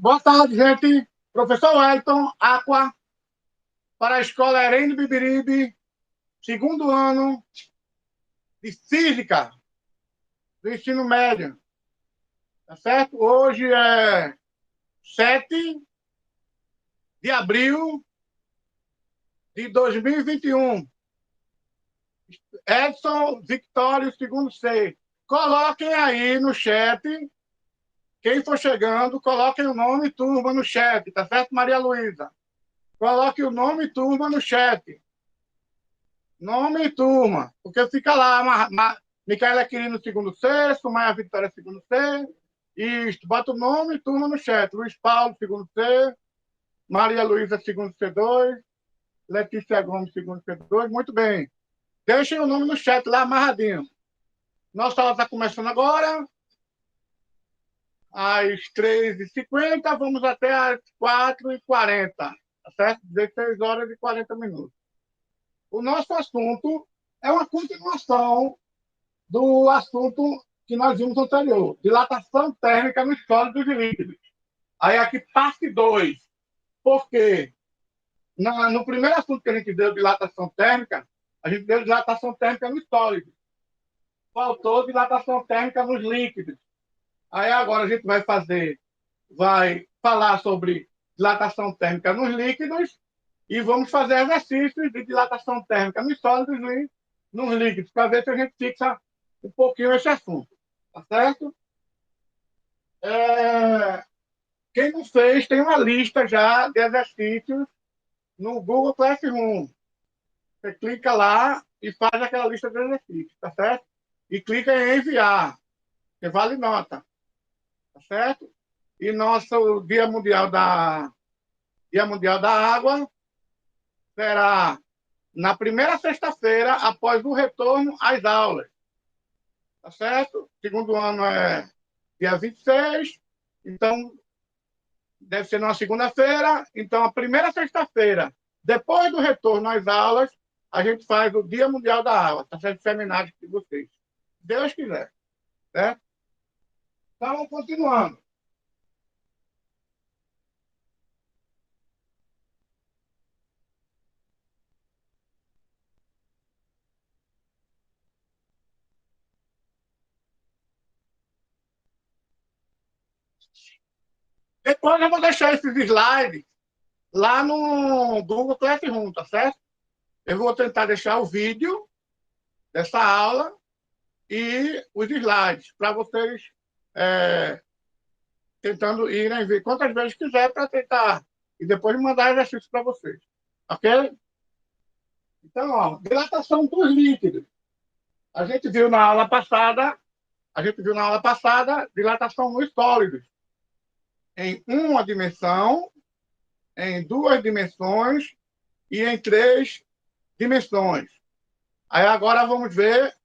Boa tarde, gente. Professor Wellington, Aqua, para a Escola Herende Bibiribe, segundo ano de Física do ensino médio. Tá certo? Hoje é 7 de abril de 2021. Edson Victório, segundo C. Coloquem aí no chat, quem for chegando, coloquem o nome e turma no chat, tá certo, Maria Luísa? Coloque o nome e turma no chat. Nome e turma, porque fica lá, Micaela Quirino, segundo C, Maia Vitória, segundo C, isto, bota o nome e turma no chat. Luiz Paulo, segundo C, Maria Luísa, segundo C2, Letícia Gomes, segundo C2, muito bem. Deixem o nome no chat lá, amarradinho. Nossa aula está começando agora, às 3h50, vamos até às 4h40, tá certo? 16 horas e 40 minutos. O nosso assunto é uma continuação do assunto que nós vimos anterior, dilatação térmica nos sólidos e líquidos. Aí aqui, parte 2. Por quê? No primeiro assunto que a gente deu, dilatação térmica, a gente deu dilatação térmica nos sólidos. Faltou dilatação térmica nos líquidos. Aí agora a gente vai falar sobre dilatação térmica nos líquidos e vamos fazer exercícios de dilatação térmica nos sólidos e nos líquidos, para ver se a gente fixa um pouquinho esse assunto. Tá certo? Quem não fez, tem uma lista já de exercícios no Google Classroom. Você clica lá e faz aquela lista de exercícios, tá certo? E clica em enviar, que vale nota, tá certo? E nosso Dia Mundial da Água será na primeira sexta-feira após o retorno às aulas, tá certo? Segundo ano é dia 26, então deve ser numa segunda-feira. Então, a primeira sexta-feira, depois do retorno às aulas, a gente faz o Dia Mundial da Água, está sendo seminário de vocês. Deus quiser. Certo? Então, continuando. Depois eu vou deixar esses slides lá no Google Classroom, tá certo? Eu vou tentar deixar o vídeo dessa aula e os slides para vocês tentando irem ver quantas vezes quiser para tentar e depois mandar exercício para vocês. Ok? Então, ó, dilatação dos líquidos. A gente viu na aula passada, dilatação nos sólidos em uma dimensão, em duas dimensões e em três dimensões. Aí agora vamos ver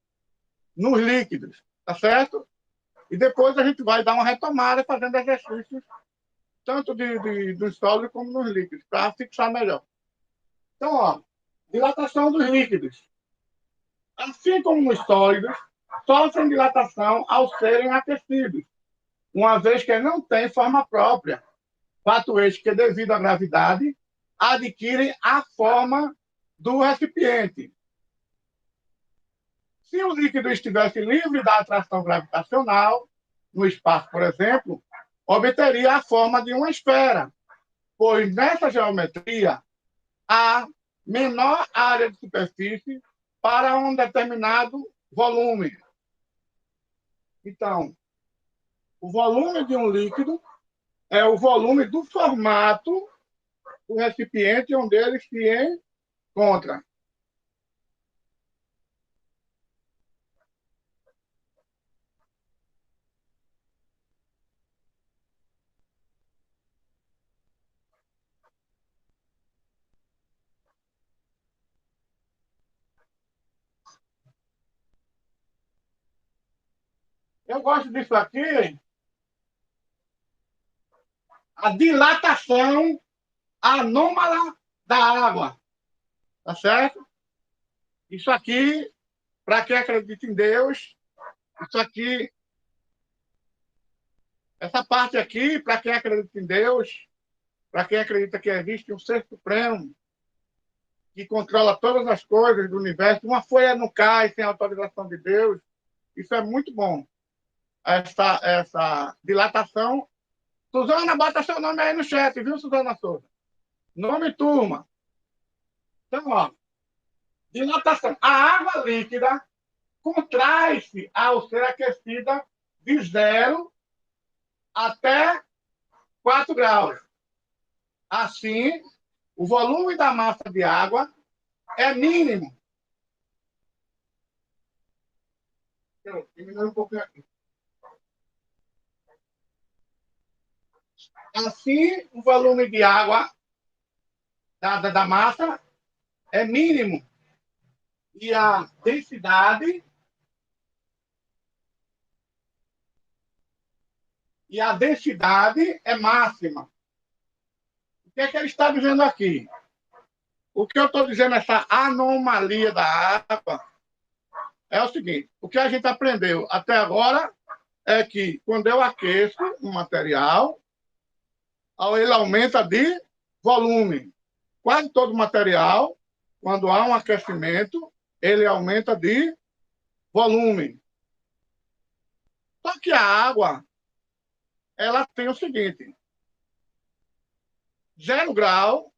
nos líquidos, tá certo? E depois a gente vai dar uma retomada fazendo exercícios tanto dos sólidos como nos líquidos, para fixar melhor. Então, ó, dilatação dos líquidos. Assim como nos sólidos, sofrem dilatação ao serem aquecidos, uma vez que não têm forma própria. Fato este que, devido à gravidade, adquirem a forma do recipiente. Se o líquido estivesse livre da atração gravitacional, no espaço, por exemplo, obteria a forma de uma esfera, pois nessa geometria há menor área de superfície para um determinado volume. Então, o volume de um líquido é o volume do formato do recipiente onde ele se encontra. Eu gosto disso aqui, a dilatação anômala da água. Tá certo? Isso aqui, para quem acredita em Deus, isso aqui Essa parte aqui, para quem acredita em Deus, para quem acredita que existe um ser supremo que controla todas as coisas do universo, uma folha não cai sem autorização de Deus. Isso é muito bom. Essa dilatação. Suzana, bota seu nome aí no chat, viu, Suzana Souza? Nome e turma. Então, ó, dilatação. A água líquida contrai-se ao ser aquecida de 0 até 4 graus. Assim, o volume da massa de água é mínimo. Diminui um pouquinho aqui. Assim, o volume de água da massa é mínimo. E a densidade é máxima. O que é que ele está dizendo aqui? O que eu estou dizendo, essa anomalia da água, é o seguinte: o que a gente aprendeu até agora é que quando eu aqueço um material, ele aumenta de volume. Quase todo material, quando há um aquecimento, ele aumenta de volume. Só que a água, ela tem o seguinte: 0 grau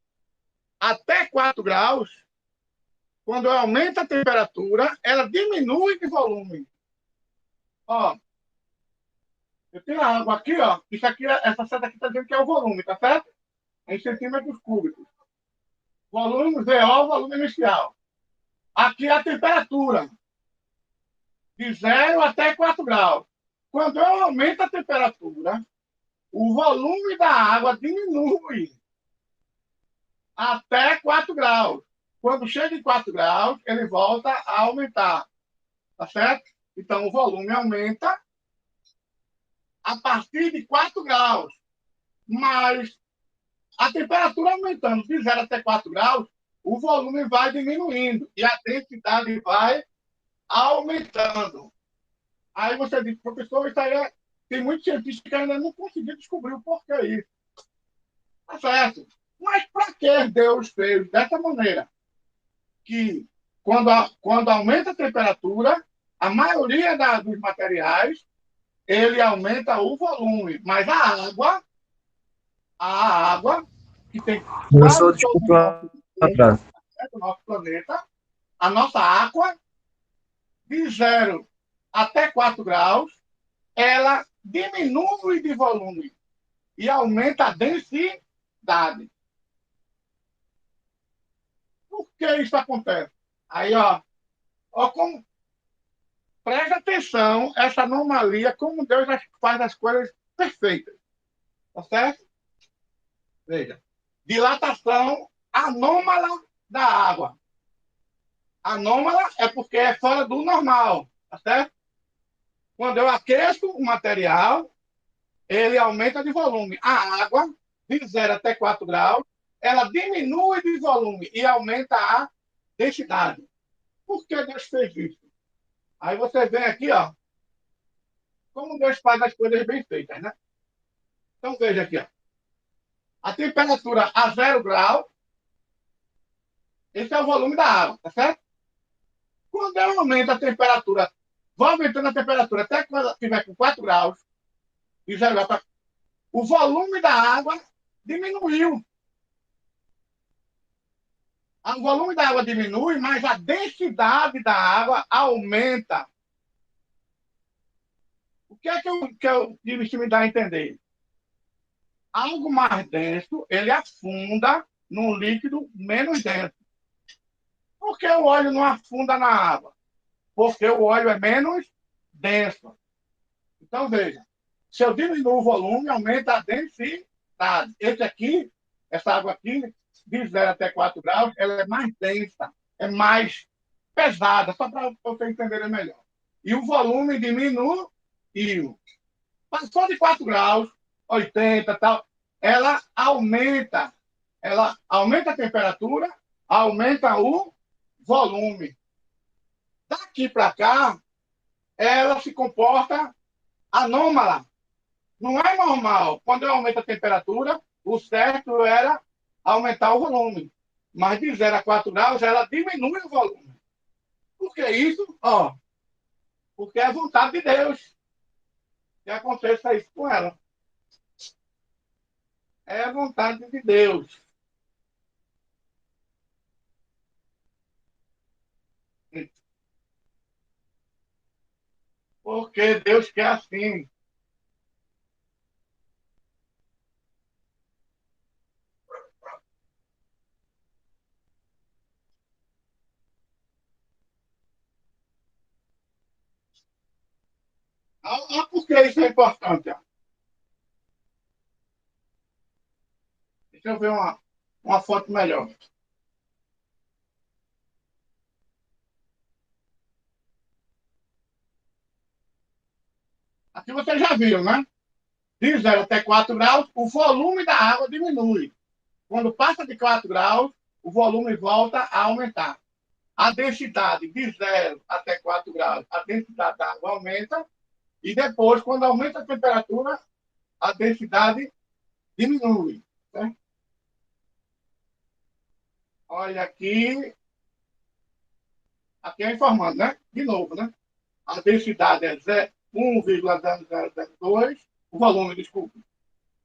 até 4 graus, quando aumenta a temperatura, ela diminui de volume. Ó, eu tenho a água aqui, ó. Isso aqui, essa seta aqui está dizendo que é o volume, tá certo? Em centímetros cúbicos. Volume VO, volume inicial. Aqui é a temperatura. De 0 até 4 graus. Quando eu aumento a temperatura, o volume da água diminui até 4 graus. Quando chega em 4 graus, ele volta a aumentar. Tá certo? Então, o volume aumenta a partir de 4 graus. Mas a temperatura aumentando de 0 até 4 graus, o volume vai diminuindo e a densidade vai aumentando. Aí você diz, professor, isso aí tem muitos cientistas que ainda não conseguiram descobrir o porquê isso. Tá certo. Mas para que Deus fez dessa maneira? Que quando aumenta a temperatura, a maioria dos materiais, ele aumenta o volume. Mas a água que tem Professor, quase todo desculpa atrás. o nosso planeta, a nossa água, de 0 até 4 graus, ela diminui de volume e aumenta a densidade. Por que isso acontece? Aí, ó como, presta atenção essa anomalia, como Deus faz as coisas perfeitas. Tá certo? Veja. Dilatação anômala da água. Anômala é porque é fora do normal. Tá certo? Quando eu aqueço o material, ele aumenta de volume. A água, de 0 até 4 graus, ela diminui de volume e aumenta a densidade. Por que Deus fez isso? Aí você vem aqui, ó, como Deus faz as coisas bem feitas, né? Então veja aqui, ó. A temperatura a 0 graus, esse é o volume da água, tá certo? Quando eu aumento a temperatura, vou aumentando a temperatura até quando estiver com 4 graus, e 0 graus, o volume da água diminuiu. O volume da água diminui, mas a densidade da água aumenta. O que é que eu tive me dar a entender? Algo mais denso, ele afunda num líquido menos denso. Por que o óleo não afunda na água? Porque o óleo é menos denso. Então, veja, se eu diminuo o volume, aumenta a densidade. Esse aqui, essa água aqui, de 0 até 4 graus, ela é mais densa, é mais pesada, só para vocês entenderem melhor. E o volume diminuiu. Passou de 4 graus, 80 e tal, ela aumenta a temperatura, aumenta o volume. Daqui para cá, ela se comporta anômala. Não é normal. Quando eu aumento a temperatura, o certo era aumentar o volume. Mas de 0 a 4 graus, ela diminui o volume. Por que isso? Ó, porque é a vontade de Deus que aconteça isso com ela. É a vontade de Deus. Porque Deus quer assim. Por que isso é importante? Ó. Deixa eu ver uma foto melhor. Aqui você já viu, né? De 0 até 4 graus, o volume da água diminui. Quando passa de 4 graus, o volume volta a aumentar. A densidade de 0 até 4 graus, a densidade da água aumenta, e depois, quando aumenta a temperatura, a densidade diminui. Né? Olha aqui é informando, né? De novo, né? A densidade é 1,0002, o volume, desculpe.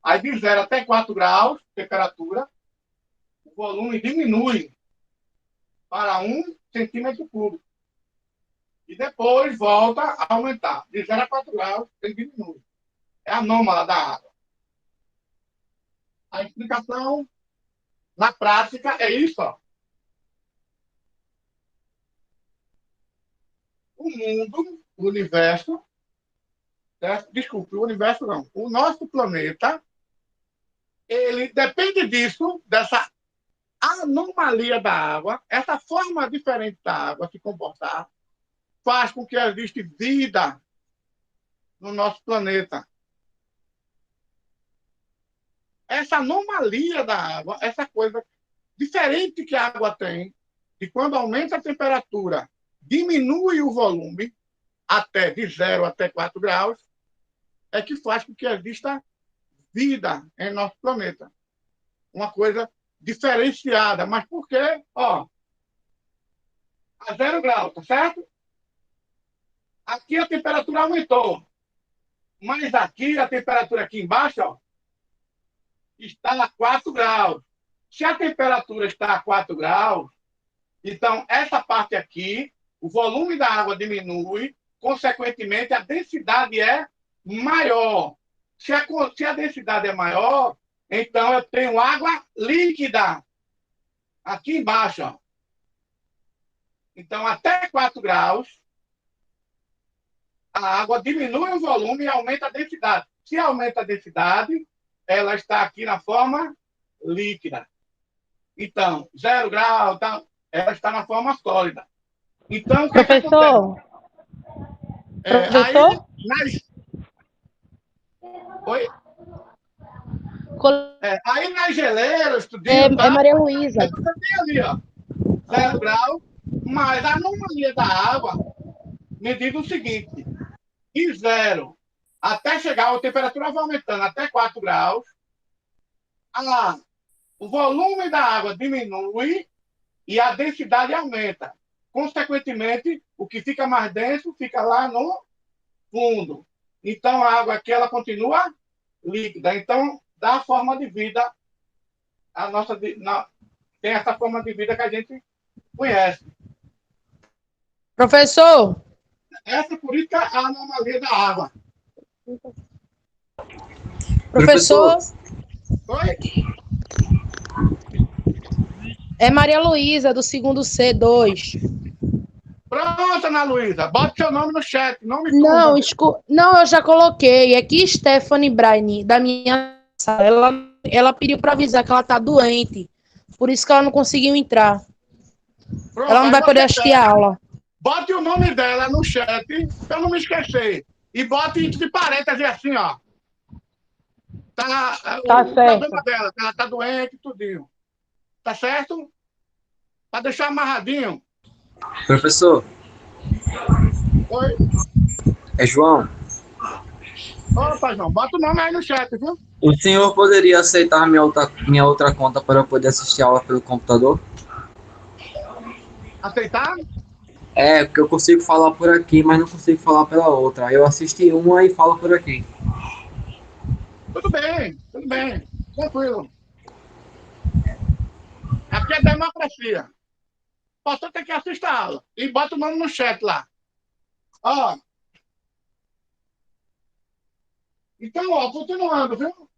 Aí de 0 até 4 graus, temperatura, o volume diminui para 1 cm3. E depois volta a aumentar. De 0 a 4 graus, ele diminui. É a anômala da água. A explicação, na prática, é isso. Ó. O mundo, o universo, certo? Desculpe, o universo não. O nosso planeta, ele depende disso, dessa anomalia da água, essa forma diferente da água se comportar, faz com que exista vida no nosso planeta. Essa anomalia da água, essa coisa diferente que a água tem, e quando aumenta a temperatura, diminui o volume até de 0 até 4 graus, é que faz com que exista vida em nosso planeta. Uma coisa diferenciada. Mas por quê? Ó, a 0 graus, tá certo? Aqui a temperatura aumentou. Mas aqui, a temperatura aqui embaixo, ó, está a 4 graus. Se a temperatura está a 4 graus, então essa parte aqui, o volume da água diminui, consequentemente, a densidade é maior. Se a densidade é maior, então eu tenho água líquida aqui embaixo. Ó. Então, até 4 graus, a água diminui o volume e aumenta a densidade. Se aumenta a densidade, ela está aqui na forma líquida. Então, 0 grau, tá, ela está na forma sólida. Então, o que é que acontece? Professor, professor? Oi? Col- Aí nas geleiras, É, tudinho, tá? Maria Luísa. Aí você tem ali, ó, 0 grau, mas a anomalia da água me diz o seguinte, de 0 até chegar, a temperatura vai aumentando até 4 graus, o volume da água diminui e a densidade aumenta. Consequentemente, o que fica mais denso fica lá no fundo. Então, a água aqui ela continua líquida. Então, dá forma de vida, a nossa, tem essa forma de vida que a gente conhece. Professor, Essa por isso que é a anomalia da água. professor, Oi? é Maria Luísa, do segundo C2. Pronto, Ana Luísa, bota seu nome no chat, não me Não, turba. não, eu já coloquei. É que Stephanie Braine, da minha sala, ela pediu para avisar que ela tá doente. Por isso que ela não conseguiu entrar. Ela Pronto, não aí vai poder você assistir a pega, aula. bote o nome dela no chat, pra eu não me esquecer. E bote entre parênteses assim, ó. Tá, Tá o problema certo. dela, que ela tá doente, tudinho. Tá certo? Pra deixar amarradinho. Professor, Oi? é João. Opa, João, bota o nome aí no chat, viu? O senhor poderia aceitar minha outra conta para eu poder assistir a aula pelo computador? Aceitar? É, porque eu consigo falar por aqui, mas não consigo falar pela outra. Aí eu assisti uma e falo por aqui. Tudo bem, tranquilo. Aqui é democracia. Posso ter que assistir a aula. E bota o nome no chat lá. Ó, então, ó, continuando, viu?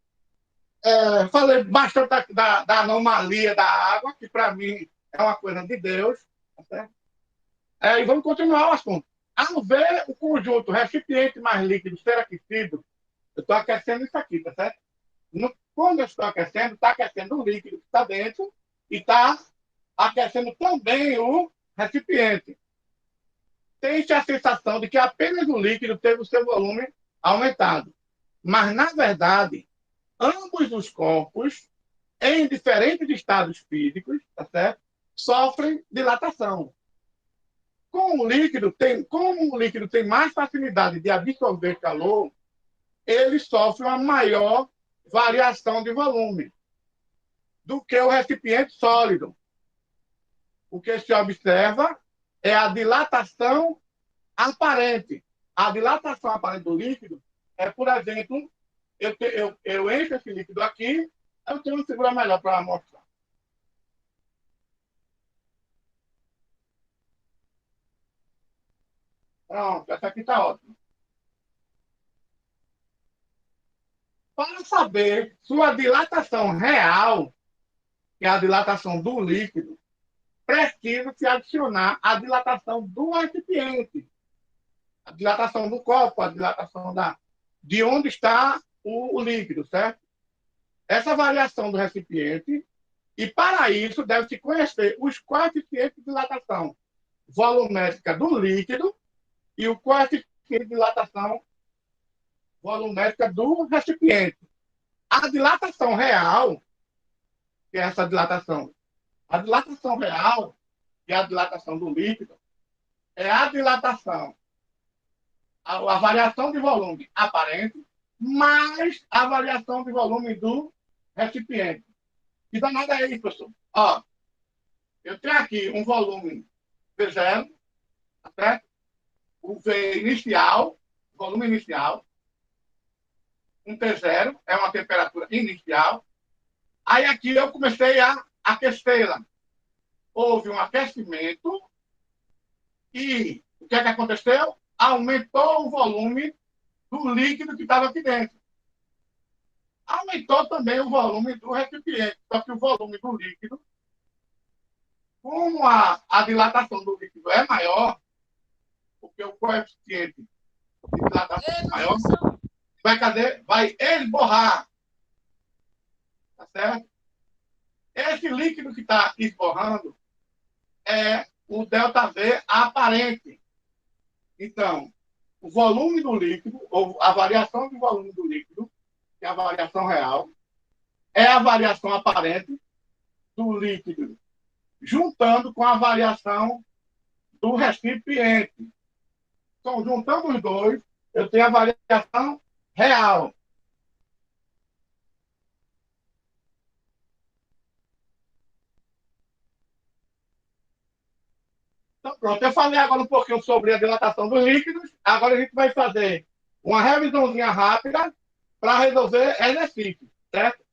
Falei bastante da anomalia da água, que para mim é uma coisa de Deus. Tá certo? E vamos continuar o assunto. Ao ver o conjunto recipiente mais líquido ser aquecido, eu estou aquecendo isso aqui, tá certo? Quando eu estou aquecendo, está aquecendo o líquido que está dentro e está aquecendo também o recipiente. Tem-se a sensação de que apenas o líquido teve o seu volume aumentado. Mas, na verdade, ambos os corpos, em diferentes estados físicos, tá certo? Sofrem dilatação. Como o líquido tem mais facilidade de absorver calor, ele sofre uma maior variação de volume do que o recipiente sólido. O que se observa é a dilatação aparente. A dilatação aparente do líquido é, por exemplo, eu encho esse líquido aqui, eu tenho um figura melhor para mostrar. Pronto, essa aqui está ótima. Para saber sua dilatação real, que é a dilatação do líquido, precisa se adicionar a dilatação do recipiente, a dilatação do copo, a dilatação de onde está o líquido, certo? Essa variação do recipiente, e para isso deve-se conhecer os coeficientes de dilatação volumétrica do líquido e o coeficiente de dilatação volumétrica do recipiente. A dilatação real, que é essa dilatação, a dilatação real, que é a dilatação do líquido, é a dilatação, a variação de volume aparente, mais a variação de volume do recipiente. Que danada é isso, professor? Ó, eu tenho aqui um volume V0, tá certo? O V inicial, volume inicial, um T0, é uma temperatura inicial. Aí aqui eu comecei a aquecê-la. Houve um aquecimento e o que é que aconteceu? Aumentou o volume do líquido que estava aqui dentro. Aumentou também o volume do recipiente, só que o volume do líquido, como a dilatação do líquido é maior, porque o coeficiente de dilatação é maior, vai esborrar, tá certo? Esse líquido que está esborrando é o ΔV aparente. Então, o volume do líquido, ou a variação do volume do líquido, que é a variação real, é a variação aparente do líquido, juntando com a variação do recipiente. Então, juntando os dois, eu tenho a variação real. Então, pronto, eu falei agora um pouquinho sobre a dilatação dos líquidos. Agora a gente vai fazer uma revisãozinha rápida para resolver exercícios, certo?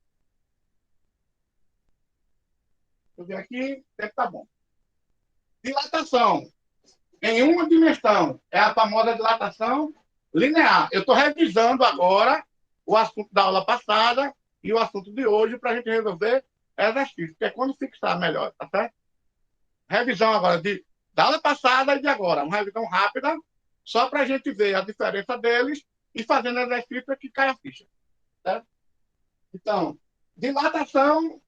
Deixa eu ver aqui, sempre tá bom. Dilatação em uma dimensão é a famosa dilatação linear. Eu estou revisando agora o assunto da aula passada e o assunto de hoje para a gente resolver exercícios, que é quando fixar melhor, tá certo? Revisão agora da aula passada e de agora. Uma revisão rápida, só para a gente ver a diferença deles e fazendo exercício que cai a ficha. Certo? Então, dilatação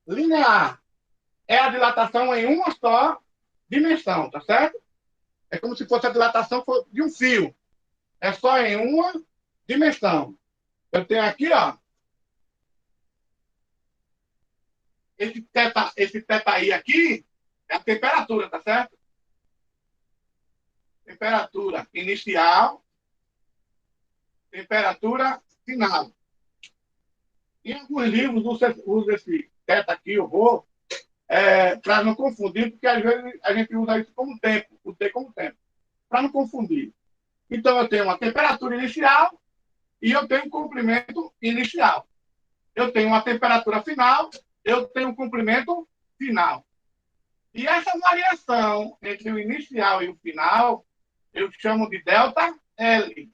linear é a dilatação em uma só dimensão, tá certo? É como se fosse a dilatação de um fio. É só em uma dimensão. Eu tenho aqui, ó, esse θi aqui é a temperatura, tá certo? Temperatura inicial temperatura final. Em alguns livros usa esse θ aqui, eu vou, para não confundir, porque às vezes a gente usa isso como tempo, o T como tempo, para não confundir. Então, eu tenho uma temperatura inicial e eu tenho um comprimento inicial. Eu tenho uma temperatura final, eu tenho um comprimento final. E essa variação entre o inicial e o final, eu chamo de delta L.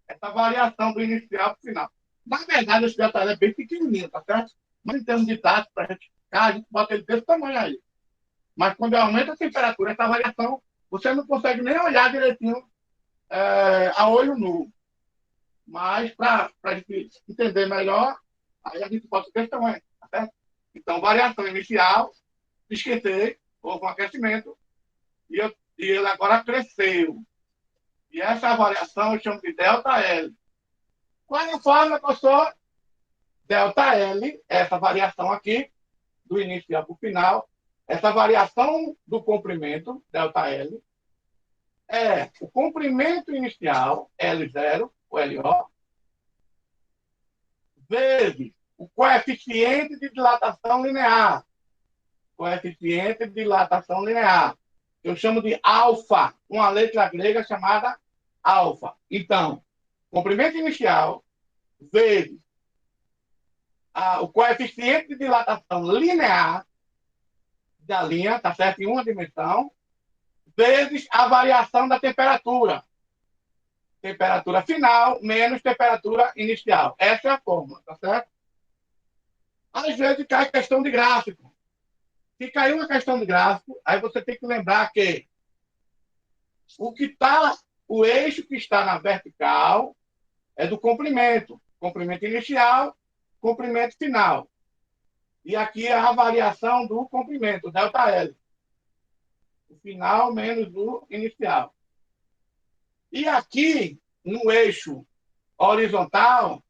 Essa variação do inicial para o final. Na verdade, esse delta L é bem pequenininho, tá certo? Mas em termos de dados, para a gente ficar, a gente bota ele desse tamanho aí. Mas quando aumenta a temperatura, essa variação, você não consegue nem olhar direitinho a olho nu. Mas para a gente entender melhor, aí a gente bota desse tamanho, tá certo? Então, variação inicial, esquentei, houve um aquecimento, e ele agora cresceu. E essa variação eu chamo de delta L. Qual é a forma, professor? Delta L, essa variação aqui, do inicial para o final, essa variação do comprimento, delta L, é o comprimento inicial, L0, o LO, vezes o coeficiente de dilatação linear. Coeficiente de dilatação linear. Eu chamo de alfa, uma letra grega chamada alfa. Então, comprimento inicial vezes o coeficiente de dilatação linear da linha, tá certo? Em uma dimensão, vezes a variação da temperatura. Temperatura final menos temperatura inicial. Essa é a fórmula, tá certo? Às vezes cai questão de gráfico. Se cair uma questão de gráfico, aí você tem que lembrar que o eixo que está na vertical é do comprimento. Comprimento inicial, comprimento final. E aqui é a variação do comprimento, delta L. O final menos o inicial. E aqui, no eixo horizontal,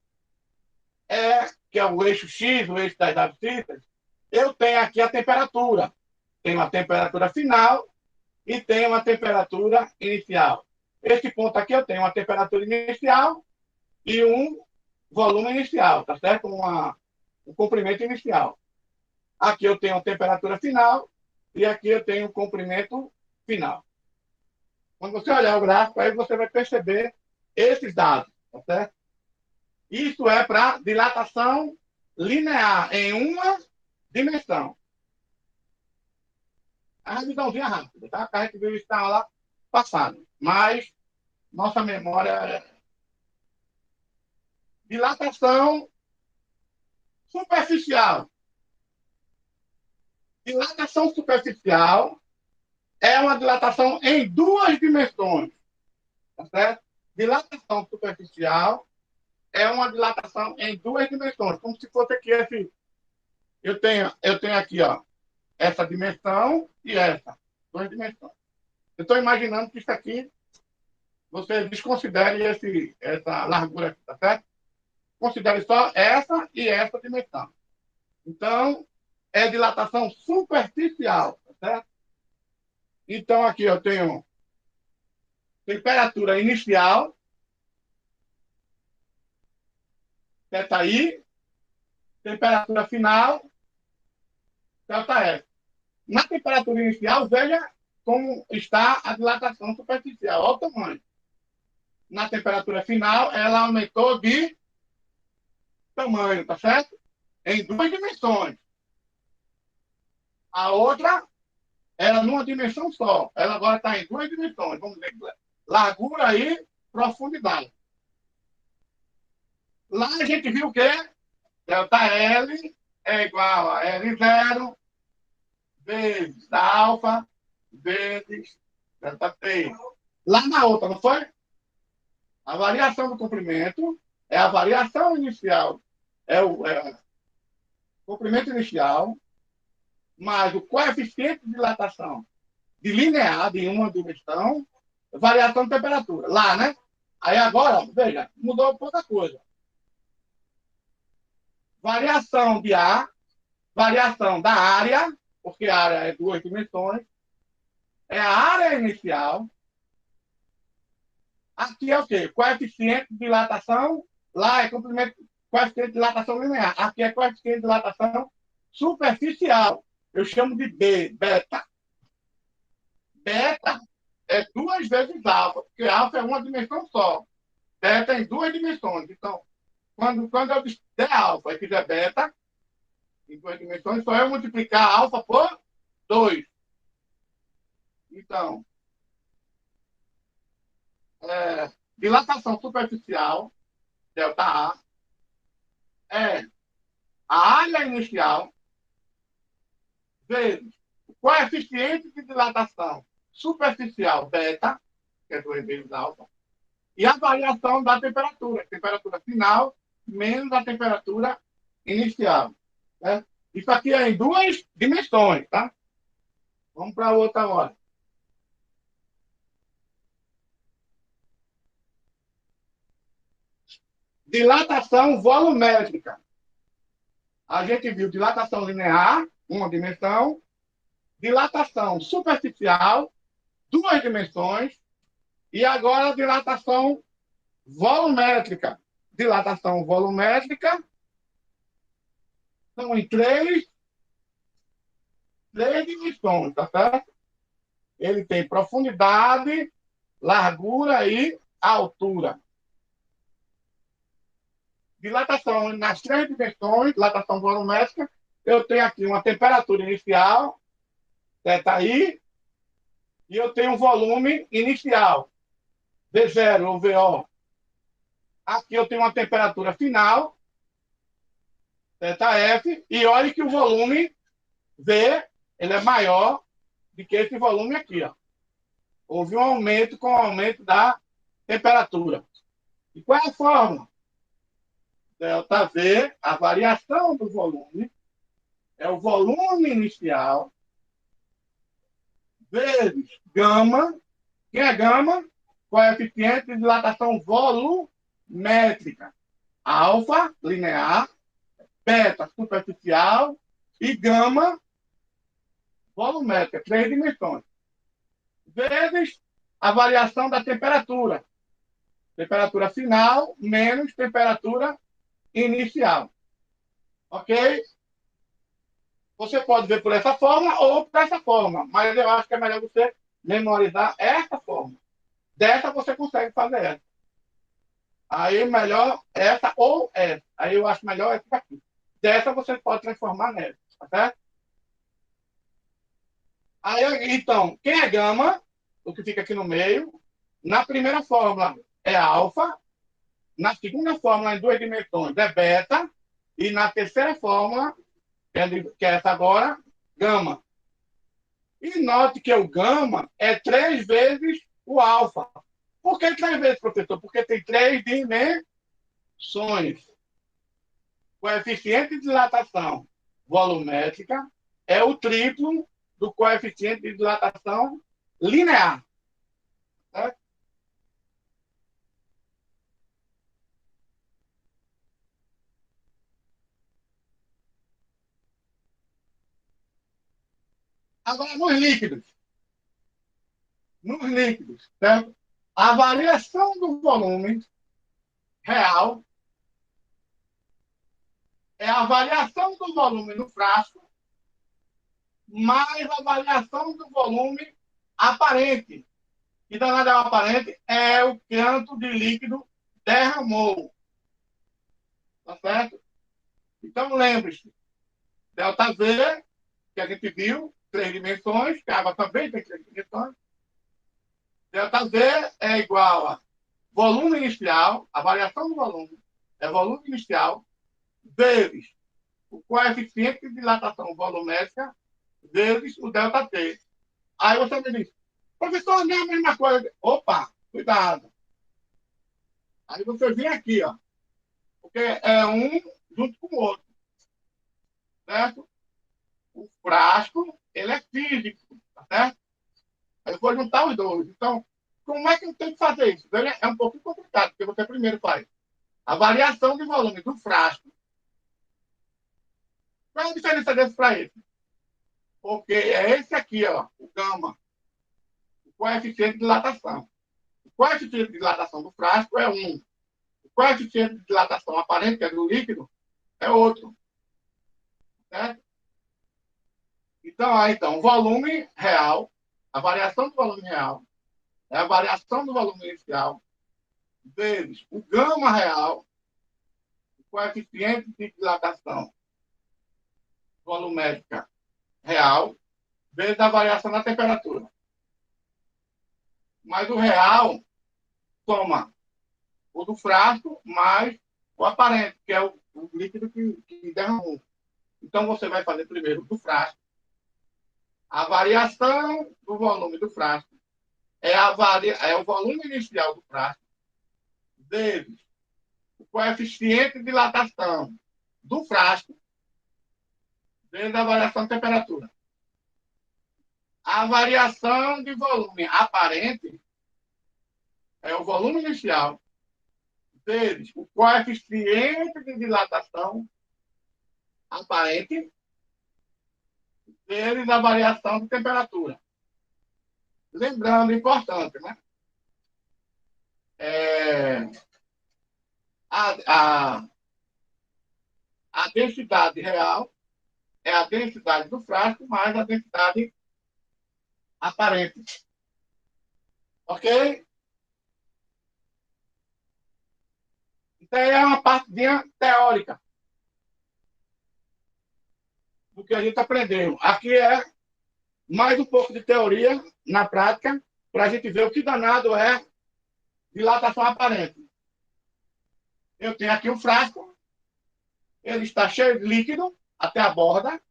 que é o eixo X, o eixo das abscissas, eu tenho aqui a temperatura. Tenho a temperatura final e tenho uma temperatura inicial. Esse ponto aqui eu tenho uma temperatura inicial e um volume inicial, tá certo? Um comprimento inicial. Aqui eu tenho a temperatura final e aqui eu tenho o comprimento final. Quando você olhar o gráfico, aí você vai perceber esses dados, tá certo? Isso é para dilatação linear em uma dimensão. A revisãozinha rápida, tá? A gente viu isso lá passado. Mas nossa memória é dilatação superficial. Dilatação superficial é uma dilatação em duas dimensões. Tá certo? Dilatação superficial é uma dilatação em duas dimensões, como se fosse aqui esse. Eu tenho aqui, ó, essa dimensão e essa. Duas dimensões. Eu estou imaginando que isso aqui você desconsidere essa largura aqui, tá certo? Considere só essa e essa dimensão. Então, é dilatação superficial, tá certo? Então, aqui eu tenho temperatura inicial, θI, temperatura final, ΔF. Na temperatura inicial, veja como está a dilatação superficial, olha o tamanho. Na temperatura final, ela aumentou de tamanho, tá certo? Em duas dimensões. A outra era numa dimensão só. Ela agora está em duas dimensões. Vamos ver. Largura e profundidade. Lá a gente viu o quê? Delta L é igual a L0 vezes alfa vezes delta T. Lá na outra, não foi? A variação do comprimento é a variação inicial. É o comprimento inicial mais o coeficiente de dilatação de linear de uma dimensão, variação de temperatura. Lá, né? Aí agora, veja, mudou pouca coisa. Variação de A, variação da área, porque a área é duas dimensões, é a área inicial Aqui é o quê? Coeficiente de dilatação. Lá é comprimento, coeficiente de dilatação linear. Aqui é coeficiente de dilatação superficial. Eu chamo de B, beta. Beta é duas vezes alfa, porque alfa é uma dimensão só. Beta em duas dimensões. Então, quando eu der alfa e fizer beta, em duas dimensões, só eu multiplicar alfa por 2. Então, dilatação superficial, ΔA, é a área inicial vezes o coeficiente de dilatação superficial, beta, que é 2 vezes alfa, e a variação da temperatura final menos a temperatura inicial. Né? Isso aqui é em duas dimensões, tá? Vamos para outra hora. Dilatação volumétrica. A gente viu dilatação linear, uma dimensão, dilatação superficial, duas dimensões, e agora dilatação volumétrica. Dilatação volumétrica são em três dimensões, tá certo? Ele tem profundidade, largura e altura. Dilatação nas três dimensões, dilatação volumétrica, eu tenho aqui uma temperatura inicial, θi, e eu tenho um volume inicial, V0 ou VO. Aqui eu tenho uma temperatura final, θf, e olha que o volume V ele é maior do que esse volume aqui. Ó. Houve um aumento com o aumento da temperatura. E qual é a fórmula? ΔV, a variação do volume, é o volume inicial, vezes gama. Quem é gama? Coeficiente de dilatação volumétrica. Alfa, linear, beta, superficial, e gama, volumétrica, três dimensões. Vezes a variação da temperatura. Temperatura final menos temperatura inicial. Ok? Você pode ver por essa forma ou por essa forma, mas eu acho que é melhor você memorizar essa forma. Dessa você consegue fazer essa. Aí melhor essa ou essa. Aí eu acho melhor essa aqui. Dessa você pode transformar nessa, tá certo? Aí, então, quem é gama, o que fica aqui no meio, na primeira fórmula é alfa, na segunda fórmula, em duas dimensões, é beta, e na terceira fórmula, que é essa agora, gama. E note que o gama é 3 vezes o alfa. Por que 3 vezes, professor? Porque tem 3 dimensões. Coeficiente de dilatação volumétrica é o triplo do coeficiente de dilatação linear. Certo? Agora, nos líquidos. Certo? A variação do volume real é a variação do volume no frasco mais a variação do volume aparente. E danado é o aparente é o quanto de líquido derramou. Tá certo? Então, lembre-se, ΔV, que a gente viu, três dimensões, que a água também tem três dimensões. ΔV é igual a volume inicial, a variação do volume é volume inicial, vezes o coeficiente de dilatação volumétrica, vezes o ΔT. Aí você me diz, professor, não é a mesma coisa. Opa, cuidado. Aí você vem aqui, ó, porque é um junto com o outro, certo? O frasco, ele é físico, tá certo? Aí eu vou juntar os dois. Então, como é que eu tenho que fazer isso? É um pouco complicado, porque você primeiro faz a variação de volume do frasco. Qual é a diferença desse para esse? Porque é esse aqui, ó, o gama, o coeficiente de dilatação. O coeficiente de dilatação do frasco é 1. O coeficiente de dilatação aparente, que é do líquido, é outro. Certo? Então, o volume real, a variação do volume real, é a variação do volume inicial, vezes o gama real, o coeficiente de dilatação volumétrica real, vezes a variação da temperatura. Mas o real toma o do frasco mais o aparente, que é o líquido que derramou. Então, você vai fazer primeiro do frasco. A variação do volume do frasco é o volume inicial do frasco vezes o coeficiente de dilatação do frasco vezes a variação de temperatura. A variação de volume aparente é o volume inicial vezes o coeficiente de dilatação aparente vezes a variação de temperatura. Lembrando, importante, né? A densidade real é a densidade do frasco mais a densidade aparente. Ok? Então, é uma partezinha teórica do que a gente aprendeu. Aqui é mais um pouco de teoria na prática para a gente ver o que danado é dilatação aparente. Eu tenho aqui um frasco, ele está cheio de líquido até a borda.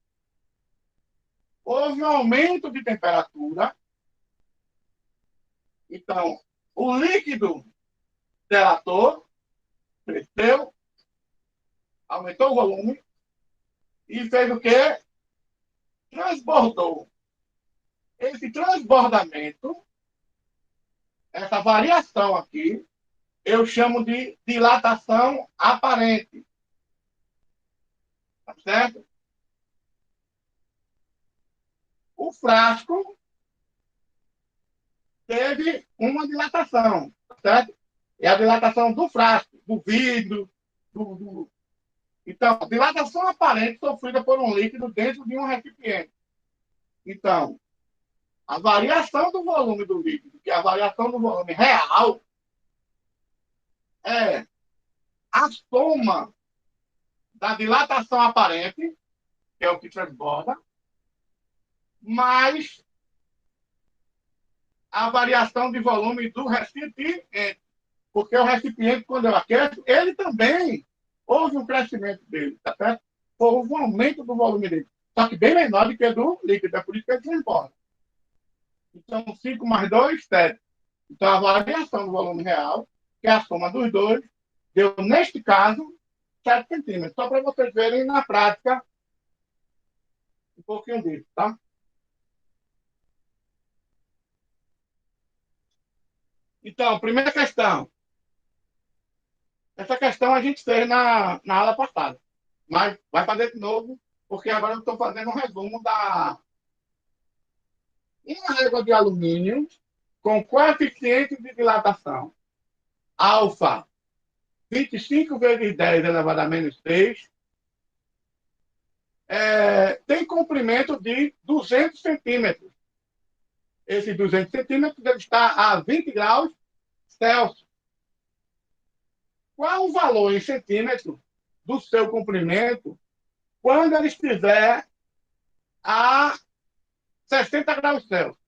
Houve um aumento de temperatura. Então, o líquido dilatou, cresceu, aumentou o volume e fez o quê? Transbordou. Esse transbordamento, essa variação aqui, eu chamo de dilatação aparente. Tá certo? O frasco teve uma dilatação, tá certo? É a dilatação do frasco, do vidro, Então, dilatação aparente sofrida por um líquido dentro de um recipiente. Então, a variação do volume do líquido, que é a variação do volume real, é a soma da dilatação aparente, que é o que transborda, mais a variação de volume do recipiente. Porque o recipiente, quando eu aqueço, ele também houve um crescimento dele, tá certo? Houve um aumento do volume dele. Só que bem menor do que do líquido, é por isso que ele transborda. Então, 5 mais 2, 7. Então, a variação do volume real, que é a soma dos dois, deu, neste caso, 7 centímetros. Só para vocês verem na prática um pouquinho disso, tá? Então, primeira questão. Essa questão a gente fez na aula passada. Mas vai fazer de novo, porque agora eu estou fazendo um resumo da uma régua de alumínio com coeficiente de dilatação alfa 25 vezes 10 elevado a menos 6, tem comprimento de 200 centímetros. Esse 200 centímetros ele está a 20 graus Celsius. Qual o valor em centímetros do seu comprimento quando ele estiver a 60 graus Celsius?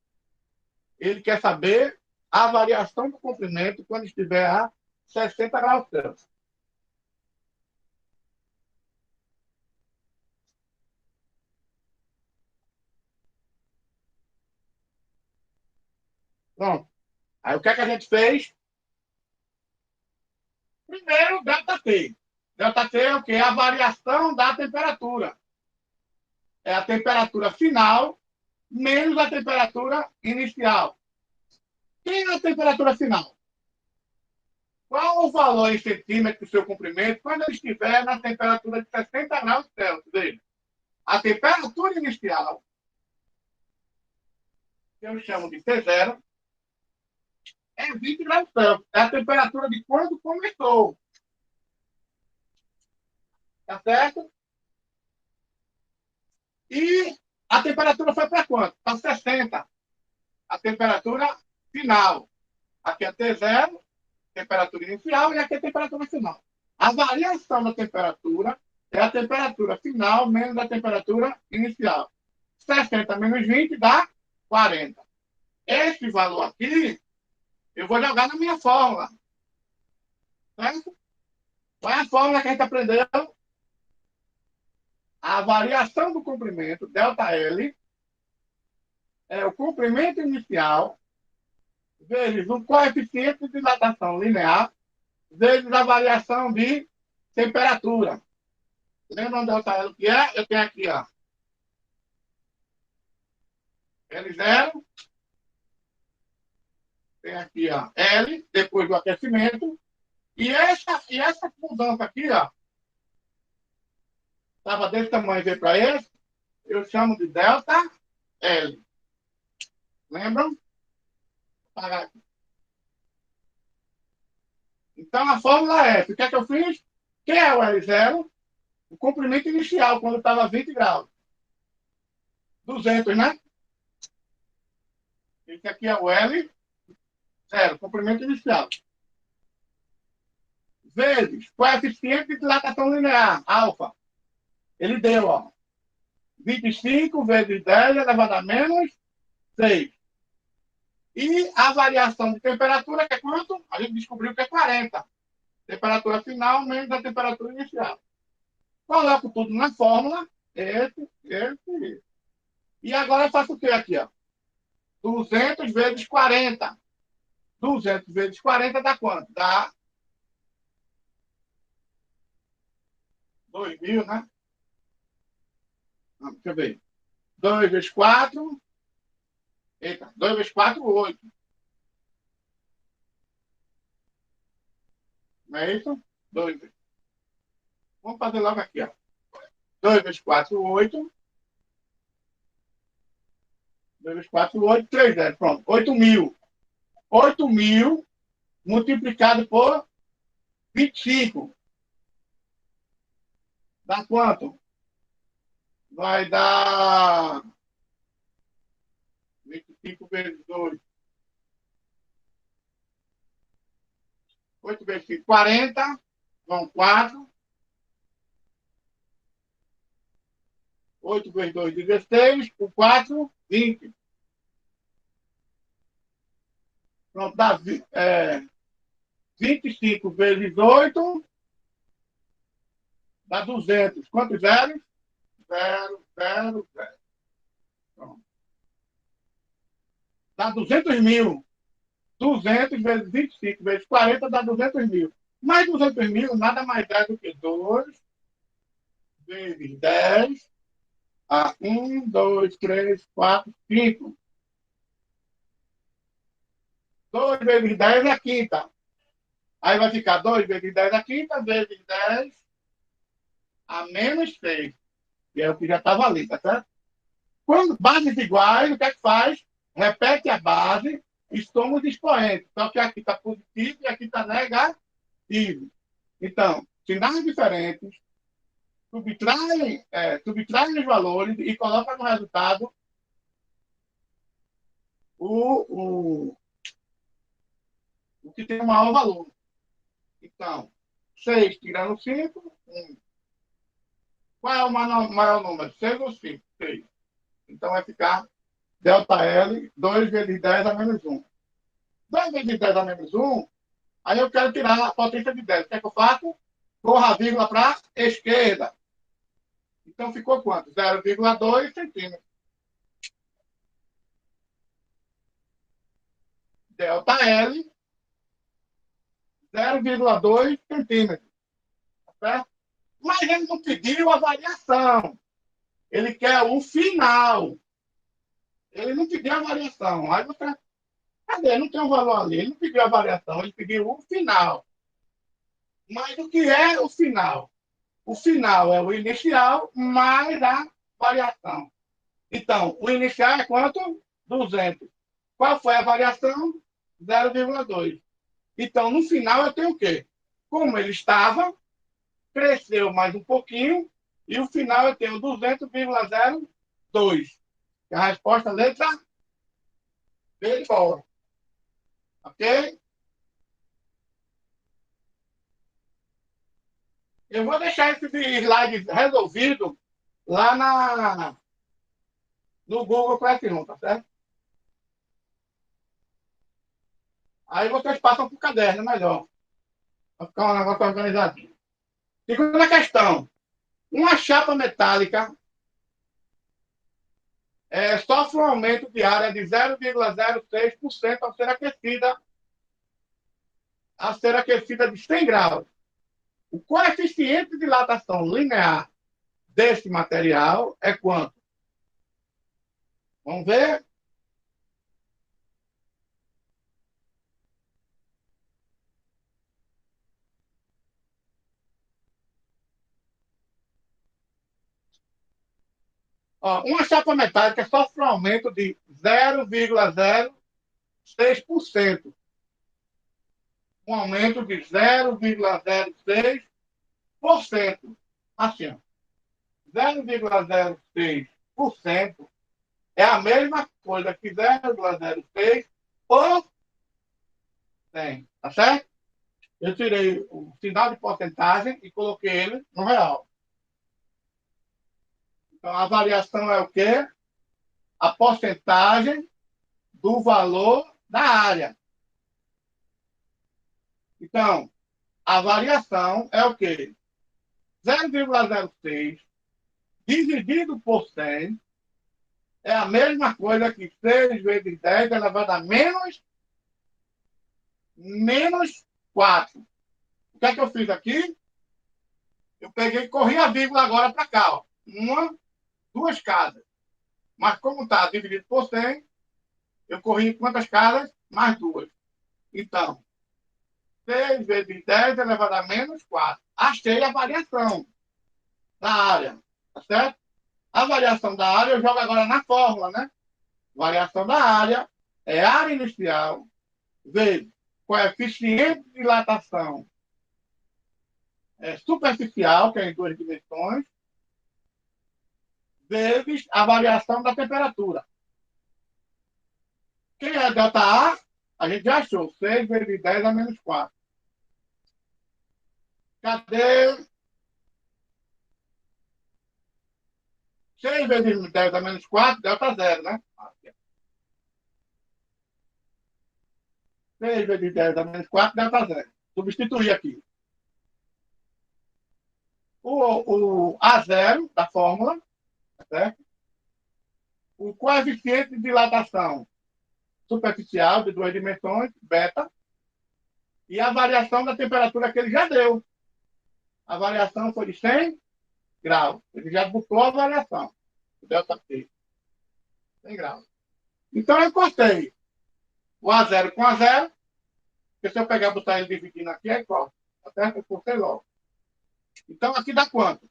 Ele quer saber a variação do comprimento quando estiver a 60 graus Celsius. Pronto. Aí o que é que a gente fez? Primeiro, ΔT. ΔT é o quê? É a variação da temperatura. É a temperatura final menos a temperatura inicial. Quem é a temperatura final? Qual o valor em centímetros do seu comprimento quando ele estiver na temperatura de 60 graus Celsius dele? A temperatura inicial, que eu chamo de T0, é 20 graus Celsius. É a temperatura de quando começou. Tá certo? E a temperatura foi para quanto? Para 60. A temperatura final. Aqui é T0, temperatura inicial, e aqui é a temperatura final. A variação da temperatura é a temperatura final menos a temperatura inicial. 60 menos 20 dá 40. Esse valor aqui, eu vou jogar na minha fórmula. Certo? Qual é a fórmula que a gente aprendeu? A variação do comprimento, ΔL, é o comprimento inicial vezes o coeficiente de dilatação linear vezes a variação de temperatura. Lembra onde ΔL o que é? Eu tenho aqui, ó. L0. Tem aqui, ó, L, depois do aquecimento. E essa mudança aqui, ó, estava desse tamanho, veio para esse, eu chamo de delta L. Lembram? Vou pagar aqui. Então, a fórmula é essa. O que é que eu fiz? Que é o L0? O comprimento inicial, quando estava 20 graus. 200, né? Esse aqui é o L0, comprimento inicial. Vezes coeficiente de dilatação linear, alfa. Ele deu, ó, 25 vezes 10 elevado a menos 6. E a variação de temperatura, que é quanto? A gente descobriu que é 40. Temperatura final menos a temperatura inicial. Coloco tudo na fórmula. Esse. E agora eu faço o que aqui, ó? 200 vezes 40. 200 vezes 40 dá quanto? Dá 2.000, né? Não, deixa eu ver. 2 vezes 4. Eita, 2 vezes 4, 8. Não é isso? 2 vezes. Vamos fazer logo aqui, ó. 2 vezes 4, 8. 2 vezes 4, 8. 3 vezes. Pronto. 8.000. 8.000 multiplicado por 25. Dá quanto? Vai dar 25 vezes 2. 8 vezes 5, 40. Vão 4. 8 vezes 2, 16. Por 4, 20. Pronto, dá 25 vezes 8. Dá 200. Quantos zeros? 0, 0, 0. Pronto. Dá 200.000. 200 vezes 25 vezes 40 dá 200.000. Mais 200.000 nada mais é do que 2 vezes 10 a 1, 2, 3, 4, 5. 2 vezes 10 é a quinta. Aí vai ficar 2 vezes 10 a quinta, vezes 10 a menos 6. Que é o que já estava ali, tá certo? Quando bases iguais, o que é que faz? Repete a base e soma os expoentes. Só que aqui está positivo e aqui está negativo. Então, sinais diferentes, subtraem os valores e coloca no resultado o que tem o maior valor. Então, 6 tirando 5, 1. Qual é o maior número? 6 ou 5? 6. Então, vai ficar ΔL, 2 vezes 10 a menos 1. 2 vezes 10 a menos 1, aí eu quero tirar a potência de 10. O que é que eu faço? Corro a vírgula para a esquerda. Então, ficou quanto? 0,2 centímetros. ΔL, 0,2 centímetros. Tá certo? Mas ele não pediu a variação. Ele quer o final. Ele não pediu a variação. Aí você... Cadê? Não tem um valor ali. Ele não pediu a variação, ele pediu o final. Mas o que é o final? O final é o inicial mais a variação. Então, o inicial é quanto? 200. Qual foi a variação? 0,2. Então, no final, eu tenho o quê? Como ele estava, cresceu mais um pouquinho, e no final eu tenho 200,02. Que é a resposta letra B de bola. Ok? Eu vou deixar esse slide resolvido lá no Google Classroom, tá certo? Aí vocês passam para o caderno, melhor. Para ficar um negócio organizadinho. Segunda questão. Uma chapa metálica sofre um aumento de área de 0,06% ao ser aquecida de 100 graus. O coeficiente de dilatação linear deste material é quanto? Vamos ver? Ó, uma chapa metálica sofre um aumento de 0,06%. Um aumento de 0,06%. Assim, 0,06% é a mesma coisa que 0,06 por 100. Tá certo? Eu tirei o sinal de porcentagem e coloquei ele no real. Então, a variação é o quê? A porcentagem do valor da área. Então, a variação é o quê? 0,06 dividido por 100 é a mesma coisa que 6 vezes 10 elevado a menos 4. O que é que eu fiz aqui? Eu peguei e corri a vírgula agora para cá. Ó. Duas casas. Mas como está dividido por 100, eu corri quantas casas? Mais duas. Então, 6 vezes 10 elevado a menos 4. Achei a variação da área. Tá certo? A variação da área eu jogo agora na fórmula, né? Variação da área é área inicial vezes coeficiente de dilatação superficial, que é em duas dimensões, vezes a variação da temperatura. Quem é ΔA? A gente já achou. 6 vezes 10 a menos 4. Cadê? 6 vezes 10 a menos 4, ΔZ, né? 6 vezes 10 a menos 4, ΔZ. Substituir aqui. O A0 da fórmula, certo? O coeficiente de dilatação superficial de duas dimensões, beta, e a variação da temperatura que ele já deu. A variação foi de 100 graus. Ele já buscou a variação. O delta T. 100 graus. Então, eu cortei o A0 com A0, porque se eu pegar e botar ele dividindo aqui, é igual. Tá certo? Eu cortei logo. Então, aqui dá quanto?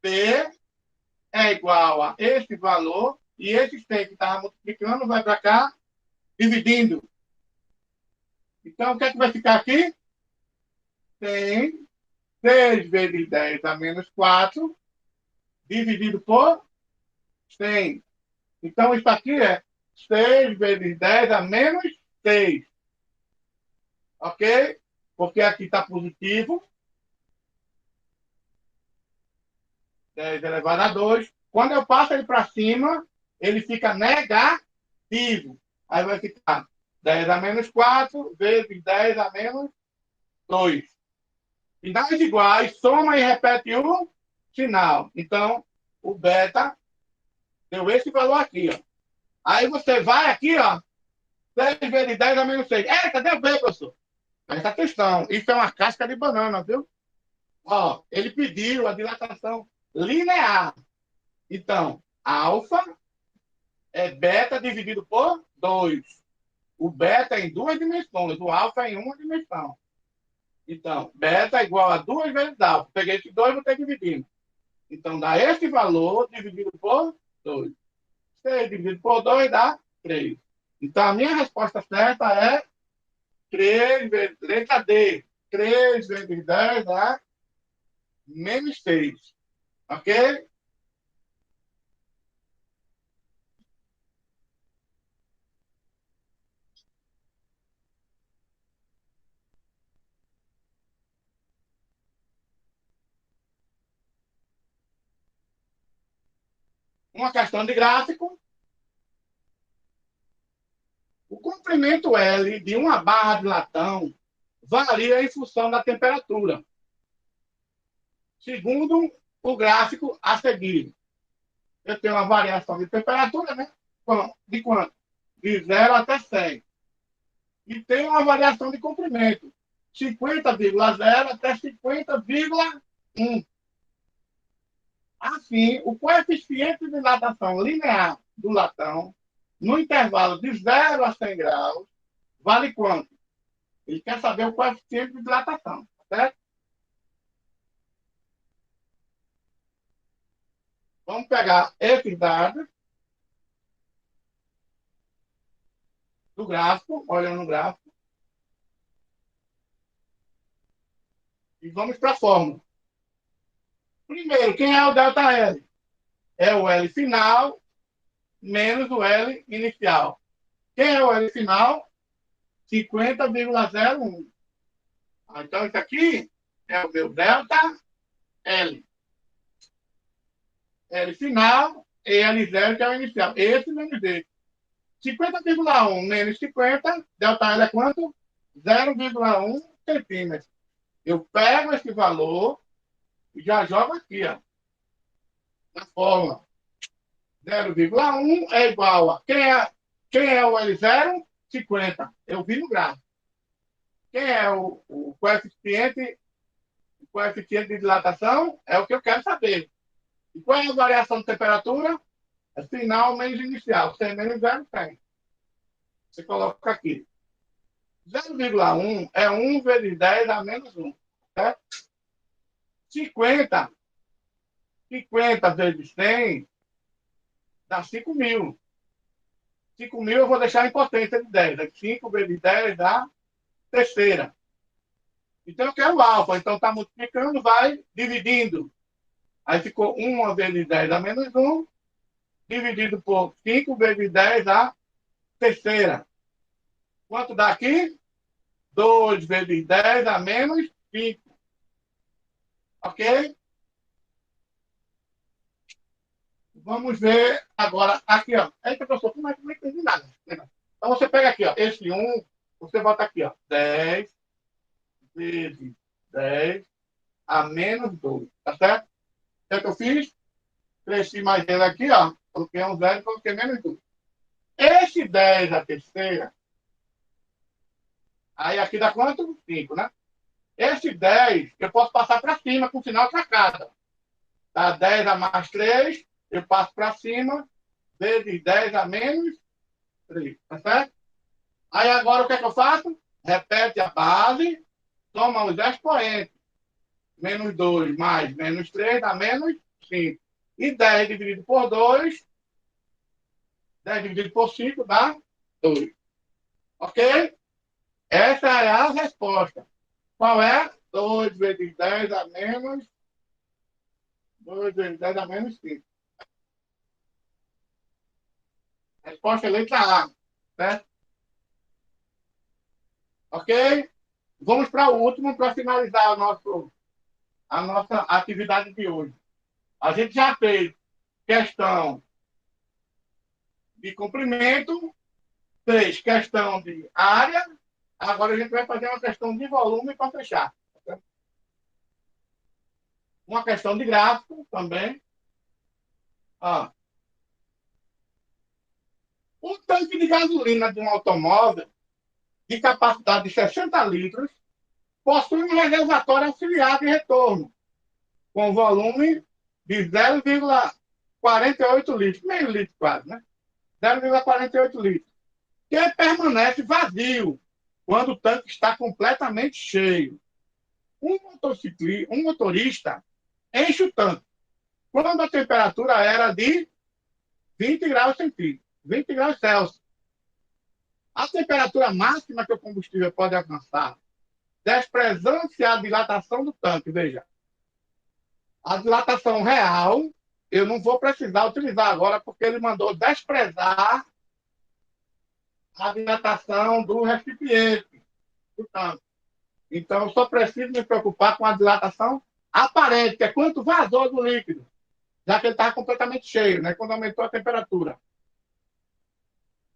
B é igual a esse valor, e esse 100 que estava multiplicando vai para cá, dividindo. Então, o que é que vai ficar aqui? Tem 6 vezes 10 a menos 4, dividido por 100. Então, isso aqui é 6 vezes 10 a menos 6. Ok? Porque aqui está positivo. 10 elevado a 2. Quando eu passo ele para cima, ele fica negativo. Aí vai ficar 10 a menos 4 vezes 10 a menos 2. Finais iguais, soma e repete o sinal. Então, o beta deu esse valor aqui. Ó. Aí você vai aqui, ó, 6 vezes 10 a menos 6. Cadê o B, professor? Essa questão. Isso é uma casca de banana, viu? Ó, ele pediu a dilatação linear. Então, alfa é beta dividido por 2. O beta é em duas dimensões, o alfa é em uma dimensão. Então, beta é igual a 2 vezes alfa. Peguei esse 2 e vou ter que dividir. Então, dá esse valor dividido por 2. 6 dividido por 2 dá 3. Então, a minha resposta certa é 3 vezes, letra D, 3 vezes 10 dá menos 6. Ok? Uma questão de gráfico. O comprimento L de uma barra de latão varia em função da temperatura, segundo o gráfico a seguir. Eu tenho uma variação de temperatura, né? De quanto? De 0 até 100. E tem uma variação de comprimento, 50,0 até 50,1. Assim, o coeficiente de dilatação linear do latão, no intervalo de 0 a 100 graus, vale quanto? Ele quer saber o coeficiente de dilatação, certo? Vamos pegar esses dados do gráfico, olhando no gráfico, e vamos para a fórmula. Primeiro, quem é o ΔL? É o L final menos o L inicial. Quem é o L final? 50,01. Então, isso aqui é o meu ΔL. L final e L0, que é o inicial. Esse menos esse. 50,1 menos 50, ΔL é quanto? 0,1 centímetro. Eu pego esse valor e já jogo aqui, ó, na fórmula. 0,1 é igual a... Quem é o L0? 50. Eu vi no gráfico. Quem é o coeficiente? O coeficiente de dilatação é o que eu quero saber. E qual é a variação de temperatura? É final menos inicial. 100 menos 0, 100. Você coloca aqui. 0,1 é 1 vezes 10 a menos 1. Certo? 50 vezes 100 dá 5.000. 5.000 eu vou deixar em potência de 10. 5 vezes 10 dá terceira. Então eu quero alfa. Então está multiplicando, vai dividindo. Aí ficou 1 vezes 10 a menos 1, dividido por 5 vezes 10 a terceira. Quanto dá aqui? 2 vezes 10 a menos 5. Ok? Vamos ver agora aqui, ó. Eita, professor, como é que não entendi nada? Então você pega aqui, ó. Esse 1, você bota aqui, ó. 10 vezes 10 a menos 2. Tá certo? O que é que eu fiz? Cresci mais ele aqui, ó. Coloquei um 0 e coloquei menos 2. Esse 10 a terceira, aí aqui dá quanto? 5, né? Esse 10 eu posso passar para cima com sinal trocado. Tá? 10 a mais 3, eu passo para cima, vezes 10 a menos 3. Tá certo? Aí agora o que é que eu faço? Repete a base, toma os expoentes. Menos 2 mais menos 3 dá menos 5. E 10 dividido por 2, 10 dividido por 5 dá 2. Ok? Essa é a resposta. Qual é? 2 vezes 10 a menos 2 vezes 10 a menos 5. Resposta é letra A. Certo? Ok? Vamos para o último para finalizar a nossa atividade de hoje. A gente já fez questão de comprimento, fez questão de área, agora a gente vai fazer uma questão de volume para fechar. Tá? Uma questão de gráfico também. Ah. Um tanque de gasolina de um automóvel de capacidade de 60 litros possui um reservatório auxiliar de retorno, com volume de 0,48 litros, meio litro quase, né? 0,48 litros, que permanece vazio quando o tanque está completamente cheio. Um motorista enche o tanque quando a temperatura era de 20 graus centígrados, 20 graus Celsius. A temperatura máxima que o combustível pode alcançar, desprezando-se a dilatação do tanque, veja, a dilatação real, eu não vou precisar utilizar agora, porque ele mandou desprezar a dilatação do recipiente, do tanque. Então, eu só preciso me preocupar com a dilatação aparente, que é quanto vazou do líquido, já que ele estava completamente cheio, né, quando aumentou a temperatura.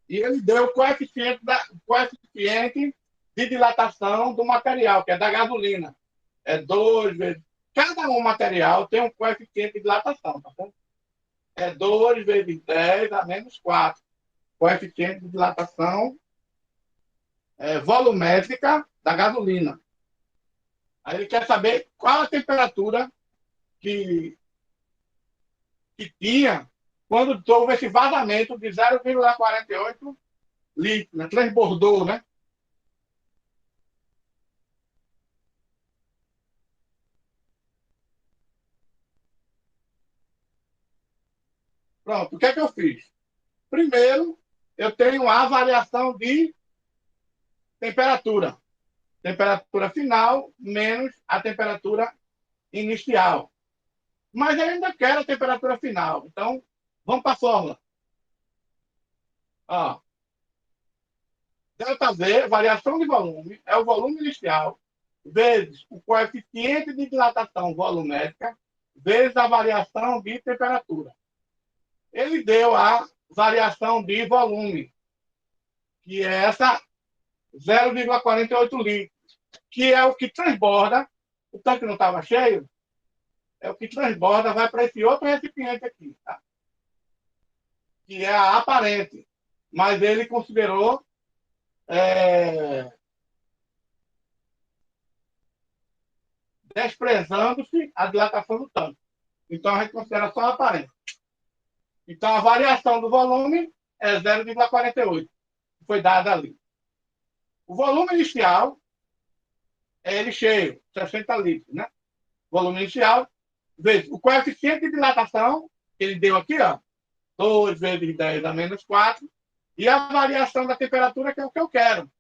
E ele deu o coeficiente de dilatação do material, que é da gasolina. É 2 vezes. Cada um material tem um coeficiente de dilatação, tá certo? É 2 vezes 10 a menos 4. Coeficiente de dilatação volumétrica da gasolina. Aí ele quer saber qual a temperatura que tinha quando houve esse vazamento de 0,48 litros, né? Transbordou, né? Pronto, o que é que eu fiz? Primeiro, eu tenho a variação de temperatura. Temperatura final menos a temperatura inicial. Mas eu ainda quero a temperatura final. Então, vamos para a fórmula. Ó, ΔV, variação de volume, é o volume inicial, vezes o coeficiente de dilatação volumétrica, vezes a variação de temperatura. Ele deu a variação de volume, que é essa 0,48 litros, que é o que transborda, o tanque não estava cheio, é o que transborda, vai para esse outro recipiente aqui, tá? Que é a aparente. Mas ele considerou desprezando-se a dilatação do tanque. Então, a gente considera só a aparente. Então, a variação do volume é 0,48, que foi dada ali. O volume inicial é ele cheio, 60 litros, né? Volume inicial, vezes o coeficiente de dilatação, que ele deu aqui, ó, 2 vezes 10 a menos 4, e a variação da temperatura, que é o que eu quero.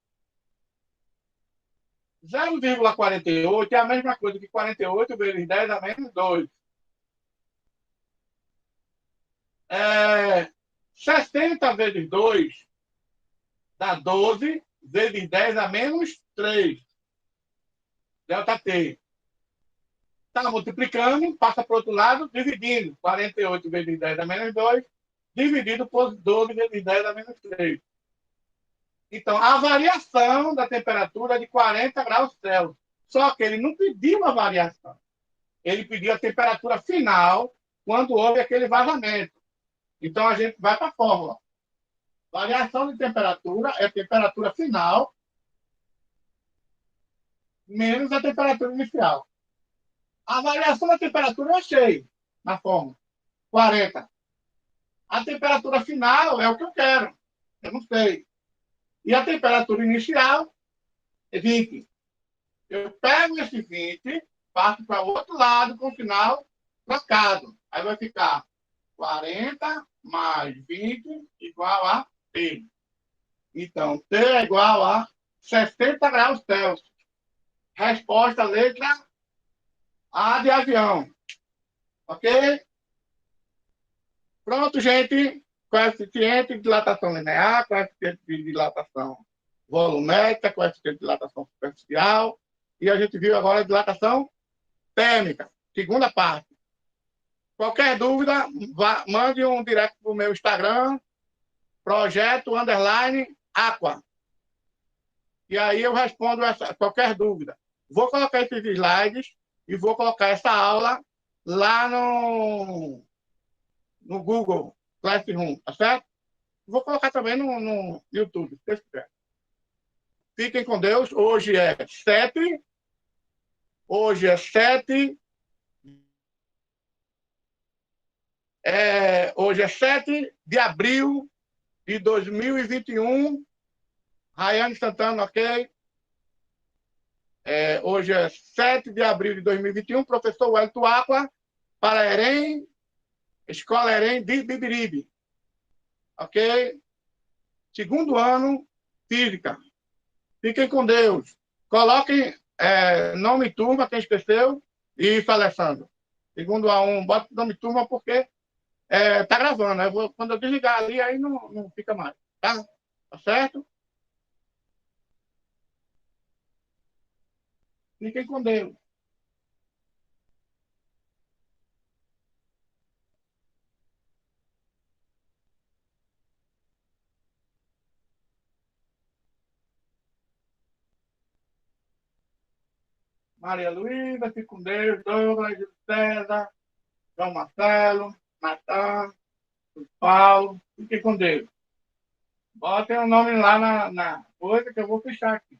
0,48 é a mesma coisa que 48 vezes 10 a menos 2. 60 vezes 2 dá 12 vezes 10 a menos 3. Delta T. Está multiplicando, passa para o outro lado, dividindo. 48 vezes 10 a menos 2, dividido por 12 vezes 10 a menos 3. Então, a variação da temperatura é de 40 graus Celsius. Só que ele não pediu a variação. Ele pediu a temperatura final quando houve aquele vazamento. Então, a gente vai para a fórmula. Variação de temperatura é a temperatura final menos a temperatura inicial. A variação da temperatura eu achei na fórmula. 40. A temperatura final é o que eu quero. Eu não sei. E a temperatura inicial é 20. Eu pego esse 20, passo para o outro lado com o sinal trocado. Aí vai ficar 40 mais 20 igual a T. Então, T é igual a 60 graus Celsius. Resposta letra A de avião. Ok? Pronto, gente. Coeficiente de dilatação linear, coeficiente de dilatação volumétrica, coeficiente de dilatação superficial. E a gente viu agora a dilatação térmica. Segunda parte. Qualquer dúvida, mande um direct para o meu Instagram, projeto_aqua. E aí eu respondo qualquer dúvida. Vou colocar esses slides e vou colocar essa aula lá no Google Classroom, tá certo? Vou colocar também no YouTube, se vocês quiserem. Fiquem com Deus. Hoje é 7. Hoje é 7. Hoje é 7 de abril de 2021. Rayane Santana, ok? Hoje é 7 de abril de 2021. Professor Wellington Aqua, para EREM, Escola EREM de Bibiribe. Ok? Segundo ano, física. Fiquem com Deus. Coloquem nome turma, quem esqueceu, e isso, Alessandro. Segundo a um, bota nome turma porque tá gravando. Né? Quando eu desligar ali, aí não fica mais. Tá? Tá certo? Fiquem com Deus. Maria Luísa, fique com Deus. Douglas, César, João Marcelo, Natan, Paulo. Fiquem com Deus. Botem o nome lá na coisa que eu vou fechar aqui.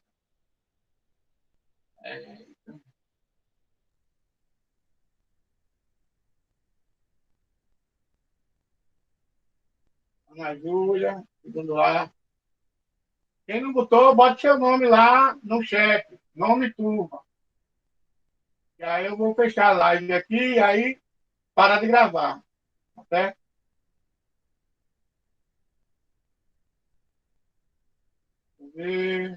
Ana Júlia, segundo lá. Quem não botou, bote seu nome lá no chat. Nome turma. E aí eu vou fechar a live aqui e aí parar de gravar. Tá certo? E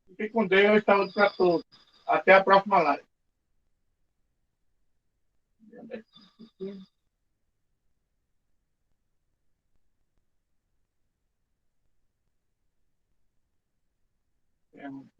fique com Deus, saúde para todos. Até a próxima live. É.